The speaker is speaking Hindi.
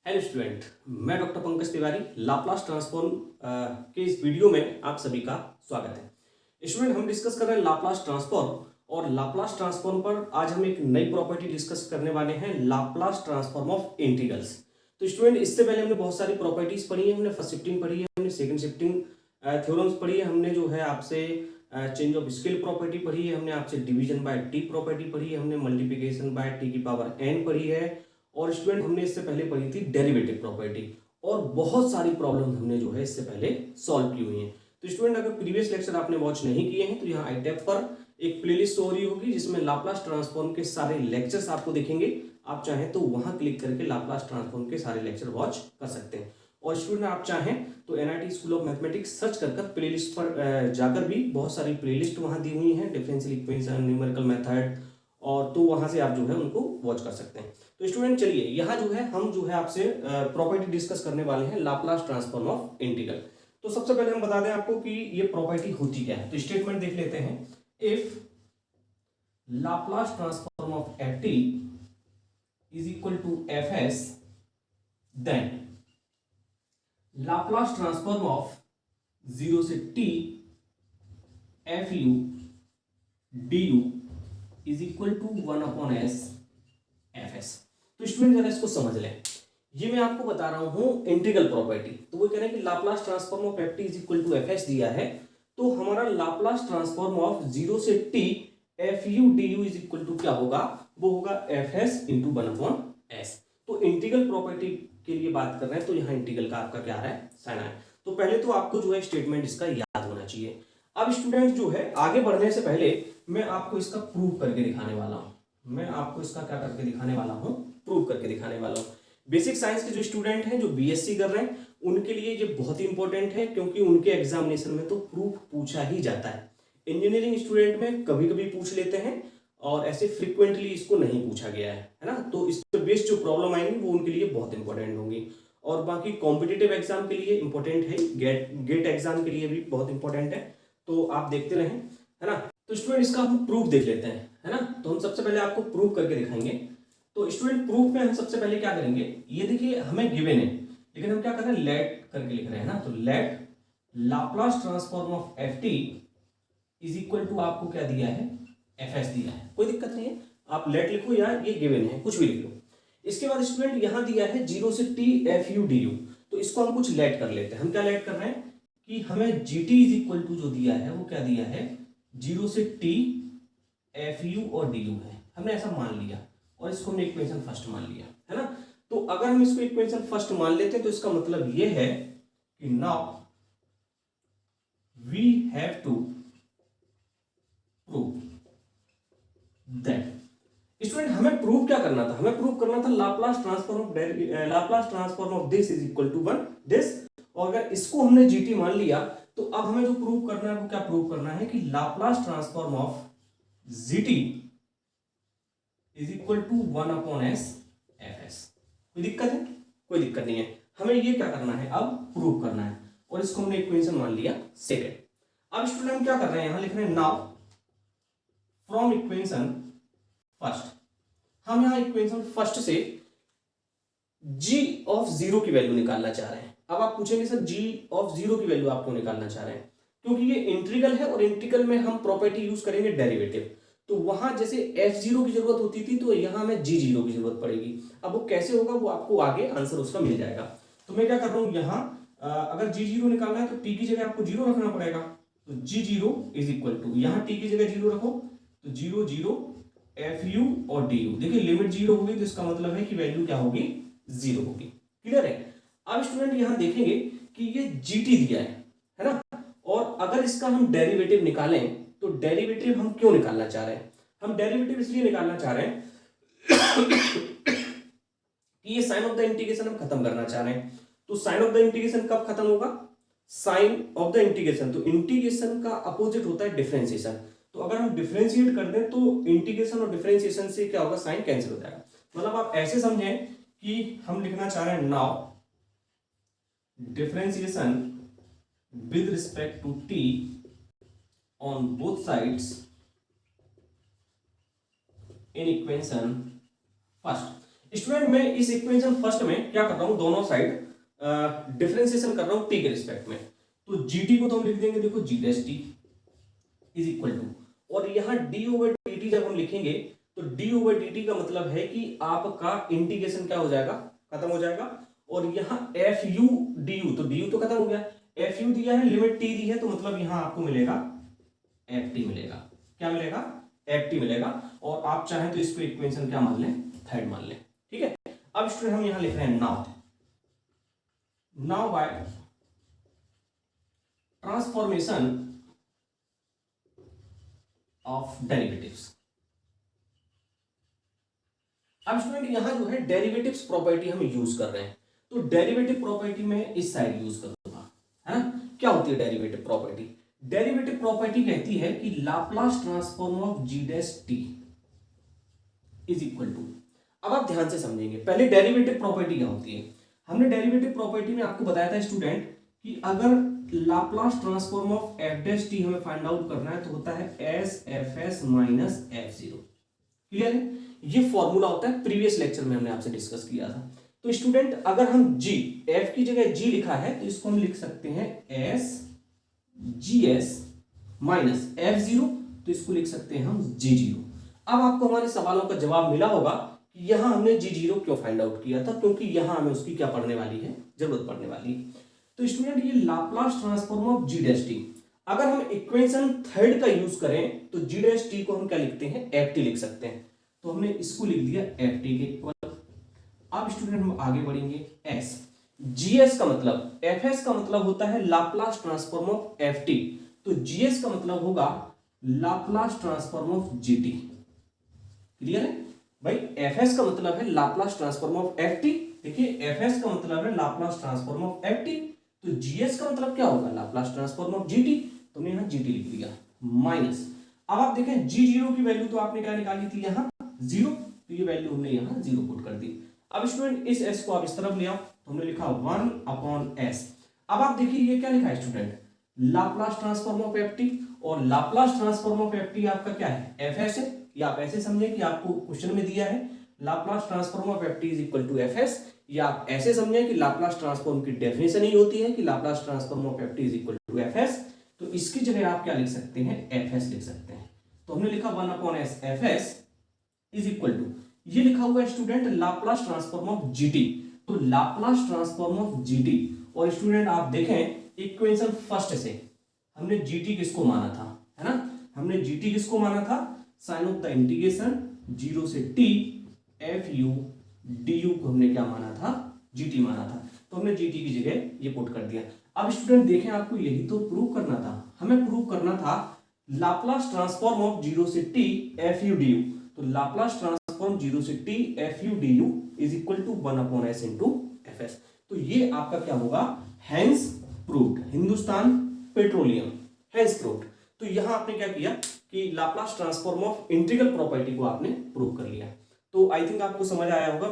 हेलो स्टूडेंट, मैं doctor Pankaj Tiwari Laplace transform के इस वीडियो में आप सभी का स्वागत है। स्टूडेंट, हम डिस्कस कर रहे हैं लाप्लास ट्रांसफॉर्म और लाप्लास ट्रांसफॉर्म पर आज हम एक नई प्रॉपर्टी डिस्कस करने वाले हैं, लाप्लास ट्रांसफॉर्म ऑफ इंटीग्रल्स। तो स्टूडेंट, इससे पहले हमने बहुत सारी प्रॉपर्टीज पढ़ी है, हमने फर्स्ट शिफ्टिंग पढ़ी है, हमने सेकंड शिफ्टिंग थ्योरम्स पढ़ी है, हमने जो है आपसे चेंज ऑफ स्केल प्रॉपर्टी पढ़ी है, हमने आपसे डिवीजन बाय टी प्रॉपर्टी पढ़ी है, हमने मल्टीप्लिकेशन बाय टी की पावर n पढ़ी है और स्टूडेंट हमने इससे पहले पढ़ी थी डेरिवेटिव प्रॉपर्टी और बहुत सारी प्रॉब्लम हमने जो है इससे पहले सॉल्व की हुई हैं। तो स्टूडेंट, अगर प्रीवियस लेक्चर आपने वॉच नहीं किए हैं तो यहाँ आई टैब पर एक प्लेलिस्ट हो रही होगी जिसमें लाप्लास ट्रांसफॉर्म के सारे लेक्चर्स आपको दिखेंगे। आप चाहें तो वहां क्लिक करके लाप्लास ट्रांसफॉर्म के सारे लेक्चर वॉच कर सकते हैं। और स्टूडेंट, आप चाहें तो NIT school of mathematics search कर प्लेलिस्ट पर जाकर भी बहुत सारी प्लेलिस्ट वहां दी हुई हैं, डिफरेंशियल इक्वेशन, न्यूमेरिकल मेथड, और तो वहां से आप जो है उनको वॉच कर सकते हैं। तो स्टूडेंट, चलिए यहाँ जो है हम जो है आपसे प्रॉपर्टी डिस्कस करने वाले हैं लाप्लास ट्रांसफॉर्म ऑफ इंटीग्रल। तो सबसे पहले हम बता दें आपको कि ये प्रॉपर्टी होती क्या है। तो स्टेटमेंट देख लेते हैं। If Laplace transform of F T is equal to F S, then Laplace transform of 0 से t F U D U is equal to 1/s F S. तो स्टूडेंट, जरा इसको समझ लें। ये मैं आपको बता रहा हूं इंटीग्रल प्रॉपर्टी। तो वो कह रहे हैं कि Laplace transform of F T is equal to F S दिया है, तो हमारा लाप्लास ट्रांसफॉर्म ऑफ 0 से t F U D U is equal to क्या होगा? वो होगा एफ एस इंटू 1/s। तो इंटीग्रल प्रॉपर्टी के लिए बात कर रहे हैं तो यहाँ इंटीग्रल का आपका क्या है? साइन है। तो पहले तो आपको जो है स्टेटमेंट इसका याद होना चाहिए। अब स्टूडेंट जो है आगे बढ़ने से पहले मैं आपको इसका प्रूव करके दिखाने वाला हूं। मैं आपको इसका क्या करके दिखाने वाला हूं? प्रूव करके दिखाने वाला हूं। बेसिक साइंस के जो स्टूडेंट हैं, जो BSc कर रहे हैं, उनके लिए ये बहुत ही इंपॉर्टेंट है क्योंकि उनके एग्जामिनेशन में तो प्रूफ पूछा ही जाता है। इंजीनियरिंग स्टूडेंट में कभी कभी पूछ लेते हैं और ऐसे फ्रिक्वेंटली इसको नहीं पूछा गया है ना। तो इस पे बेस्ड जो प्रॉब्लम आएंगी वो उनके लिए बहुत इंपॉर्टेंट होंगी। और बाकी कॉम्पिटिटिव एग्जाम के लिए इंपॉर्टेंट है, गेट एग्जाम के लिए भी बहुत इंपॉर्टेंट है। तो आप देखते रहें, है ना। तो स्टूडेंट, इसका हम प्रूफ देख लेते हैं, है ना। तो हम सबसे पहले आपको प्रूफ करके दिखाएंगे। तो स्टूडेंट, प्रूफ में हम सबसे पहले क्या करेंगे? ये देखिए हमें गिवन है, लेकिन हम क्या कर रहे हैं? लेट करके लिख रहे हैं ना। तो let Laplace transform of F T is equal to आपको क्या दिया है? एफ एस दिया है। कोई दिक्कत नहीं है, आप लेट लिखो या ये गिवन है, कुछ भी लिख लो। इसके बाद स्टूडेंट यहाँ दिया है 0 से t F U D U. तो इसको हम कुछ लेट कर लेते हैं। हम क्या लेट कर रहे हैं कि हमें gt इज इक्वल टू जो दिया है वो क्या दिया है? 0 से t एफ यू और डी यू है। हमने ऐसा मान लिया और इसको हमने इक्वेशन फर्स्ट मान लिया, है ना। तो अगर हम इसको इक्वेशन फर्स्ट मान लेते हैं तो इसका मतलब ये है कि now we have to prove that. Student, हमें प्रूव क्या करना था? हमें प्रूव करना था Laplace transform of this is equal to 1 this. और अगर इसको हमने जीटी मान लिया तो अब हमें जो प्रूव करना है वो क्या प्रूव करना है कि Laplace transform of G T is equal to 1/s F S. कोई दिक्कत है? कोई दिक्कत नहीं है। हमें ये क्या करना है? अब प्रूव करना है और इसको हमने इक्वेशन मान लिया सेकेंड। अब स्टूडेंट, हम क्या कर रहे हैं? यहां लिख रहे हैं नाउ फ्रॉम इक्वेशन फर्स्ट। हम यहां इक्वेशन फर्स्ट से g ऑफ 0 की वैल्यू निकालना चाह रहे हैं। अब आप पूछेंगे सर g ऑफ 0 की वैल्यू आप क्यों निकालना चाह रहे हैं? क्योंकि ये इंटीग्रल है और इंटीग्रल में हम प्रॉपर्टी यूज करेंगे डेरिवेटिव। तो वहां जैसे f0 की जरूरत होती थी तो यहां हमें g0 की जरूरत पड़ेगी। अब वो कैसे होगा वो आपको आगे आंसर उसका मिल जाएगा। तो मैं क्या कर रहा हूं यहां, अगर g0 निकालना है तो t की जगह आपको 0 रखना पड़ेगा। तो g0 इज इक्वल टू, यहां t की जगह 0 रखो तो 0 0 एफ यू और डी यू। देखिए लिमिट 0 होगी तो इसका मतलब है कि वैल्यू क्या होगी? 0 होगी। क्लियर है? अब स्टूडेंट यहां देखेंगे कि ये जीटी दिया है ना। और अगर इसका हम डेरिवेटिव निकालें तो डेरिवेटिव हम क्यों निकालना चाह रहे हैं? हम डेरिवेटिव इसलिए निकालना चाह रहे हैं कि ये साइन ऑफ द इंटीग्रेशन हम खत्म करना चाह रहे हैं। तो साइन ऑफ द इंटीग्रेशन कब खत्म होगा? साइन ऑफ द इंटीग्रेशन, तो इंटीग्रेशन का अपोजिट होता है डिफरेंशिएशन। तो अगर हम डिफरेंशिएट कर दें तो इंटीग्रेशन और डिफरेंशिएशन से क्या होगा? साइन कैंसिल हो जाएगा। मतलब आप ऐसे समझें कि हम लिखना चाह रहे हैं now differentiation with respect to t on both sides in equation first. Student मैं इस इक्वेशन फर्स्ट में क्या कर रहा हूं, दोनों साइड डिफरेंशिएशन कर रहा हूं टी के रिस्पेक्ट में। तो जीटी को तो हम लिख देंगे, देखो g dash T is equal to, और यहां डी ओवर डी टी जब हम लिखेंगे तो डी ओवर डी टी का मतलब है कि आपका इंटीग्रेशन क्या हो जाएगा, खत्म हो जाएगा। और यहाँ एफ यू डी यू, तो डी यू तो खत्म हो गया, एफ यू दिया है, लिमिट टी दी है, तो मतलब यहां आपको मिलेगा एफ टी मिलेगा। क्या मिलेगा, एफ टी मिलेगा। और आप चाहें तो इसको इक्वेशन क्या मान लें, थर्ड मान लें, ठीक है। अब स्टूडेंट हम यहां लिख रहे हैं now by transformation of derivatives. अब स्टूडेंट यहां जो है डेरिवेटिव्स प्रॉपर्टी हम यूज कर रहे हैं, तो डेरिवेटिव प्रॉपर्टी में इस साइड यूज करूंगा, है ना। क्या होती है डेरिवेटिव प्रॉपर्टी, डेरिवेटिव प्रॉपर्टी कहती है कि Laplace transform of G dash T is equal to, अब आप ध्यान से समझेंगे, पहले डेरिवेटिव प्रॉपर्टी क्या होती है। हमने डेरिवेटिव प्रॉपर्टी में आपको बताया था स्टूडेंट कि अगर Laplace transform of F dash T हमें फाइंड आउट करना है तो होता है S F S minus F zero. Clear है, ये फॉर्मूला होता है, प्रीवियस लेक्चर में हमने आपसे डिस्कस किया था। तो स्टूडेंट अगर हम जी, एफ की जगह जी लिखा है तो इसको हम लिख सकते हैं S G S minus F zero, तो इसको लिख सकते हैं हम जी जीरो। अब आपको हमारे सवालों का जवाब मिला होगा कि यहां हमने जी जीरो क्यों फाइंड आउट किया था, क्योंकि यहां हमें उसकी क्या पड़ने वाली है, जरूरत पड़ने वाली है। तो स्टूडेंट ये Laplace transform of G dash T, अगर हम इक्वेशन थर्ड का यूज करें तो जी डैश टी को हम क्या लिखते हैं, एफ टी लिख सकते हैं, तो हमने इसको लिख दिया एफ टी के इक्वल। अब स्टूडेंट हम आगे बढ़ेंगे, एस जीएस का मतलब, एफ एस का मतलब होता है Laplace transform of F T, तो जीएस का मतलब होगा Laplace transform of GT. Clear है भाई, एफ एस का मतलब है Laplace transform of F T, देखिए एफ एस का मतलब है Laplace transform of F T, तो जीएस का मतलब क्या होगा, लाप्लास ट्रांसफॉर्म ऑफ जीटी, तो हमने यहां जीटी लिख दिया माइनस। अब आप देखें जी जीरो की वैल्यू तो आपने क्या निकाली थी, यहां जीरो, तो ये वैल्यू हमने यहां जीरो पुट कर दी। अब स्टूडेंट इस एस को आप इस तरफ ले आओ, तो हमने लिखा 1/s। अब आप देखिए ये क्या लिखा है student, Laplace transform of F t, और Laplace transform of F t आपका क्या है, एफ एस है। या आप ऐसे समझे कि आपको क्वेश्चन में दिया है Laplace transform of F T is equal to F S, या आप ऐसे समझे कि लाप्लास ट्रांसफॉर्म की डेफिनेशन ही होती है कि Laplace transform of F T is equal to F S, तो इसकी जगह आप क्या लिख सकते हैं, एफ एस लिख सकते हैं। तो हमने लिखा 1/s F S is equal to, ये लिखा हुआ है student Laplace transform of G T, तो लाप्लास ट्रांसफॉर्म ऑफ जीटी। और स्टूडेंट आप देखें इक्वेशन फर्स्ट से हमने जीटी किसको माना था, है ना, हमने जीटी किसको माना था, sign of the integration zero से T F U D u को हमने क्या माना था, जीटी माना था, तो हमने जीटी की जगह ये पुट कर दिया। अब स्टूडेंट देखें आपको यही तो प्रूव करना था, हमें प्रूव करना था लाप्लास ट्रांसफॉर्म ऑफ जीरो से T F U D U, तो लाप्लास ट्रांसफॉर्म जीरो से T F U D U is equal to 1/s into F S. तो ये आपका क्या होगा, hence proved, Hindustan Petroleum hence proved. तो यहां आपने क्या किया कि Laplace transform of integral property को आपने प्रूव कर लिया। तो आई थिंक आपको समझ आया होगा।